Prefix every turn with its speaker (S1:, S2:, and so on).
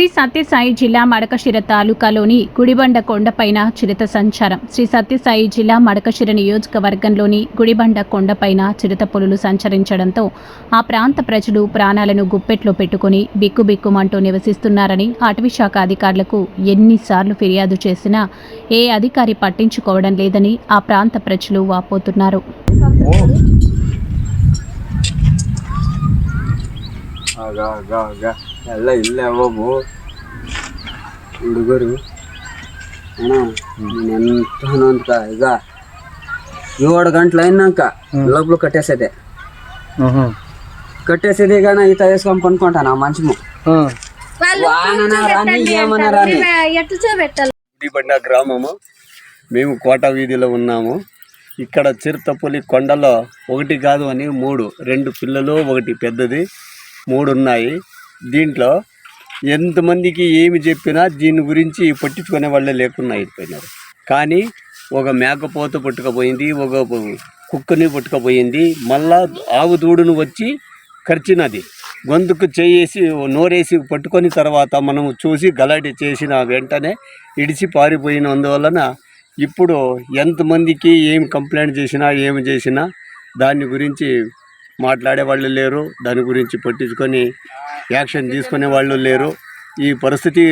S1: శ్రీ సత్యసాయి జిల్లా మడకశిర తాలూకాలోని గుడిబండ కొండపైన చిరుత సంచారం. శ్రీ సత్యసాయి జిల్లా మడకశిర నియోజకవర్గంలోని గుడిబండ కొండపైన చిరుత పులులు సంచరించడంతో ఆ ప్రాంత ప్రజలు ప్రాణాలను గుప్పెట్లో పెట్టుకుని బిక్కుబిక్కుమంటూ నివసిస్తున్నారని అటవీశాఖ అధికారులకు ఎన్నిసార్లు ఫిర్యాదు చేసినా ఏ అధికారి పట్టించుకోవడం లేదని ఆ ప్రాంత ప్రజలు వాపోతున్నారు.
S2: ಎಲ್ಲ ಇಲ್ಲೇ ಹೋಗು ಹುಡುಗರು ಅಣ್ಣ ಎಂತ ಈಗ 7 ಗಂಟೆ అయినాక లోపల కట్టేసేదే కట్టేసేది కానీ ఈత వేసుకొని పనుకుంటాను ఆ మంచము గుడిబండ గ్రామము. మేము కోట వీధిలో ఉన్నాము. ఇక్కడ చిరుతపులి కొండలో ఒకటి కాదు అని 2 పిల్లలు ఒకటి పెద్దది 3 ఉన్నాయి. దీంట్లో ఎంతమందికి ఏమి చెప్పినా దీని గురించి పట్టించుకునే వాళ్ళే లేకుండా అయిపోయినారు. కానీ ఒక మేకపోత పట్టుకపోయింది, ఒక కుక్కని పట్టుకపోయింది, మళ్ళా ఆవు దూడును వచ్చి కరిచినది. గొంతుకు చేసి నోరేసి పట్టుకొని తర్వాత మనం చూసి గలాటి చేసిన వెంటనే ఇడిచి పారిపోయినందువలన ఇప్పుడు ఎంతమందికి ఏం కంప్లైంట్ చేసినా ఏమి చేసినా దాని గురించి మాట్లాడే వాళ్ళు లేరు, దాని గురించి పట్టించుకొని యాక్షన్ తీసుకునే వాళ్ళు లేరు. ఈ పరిస్థితి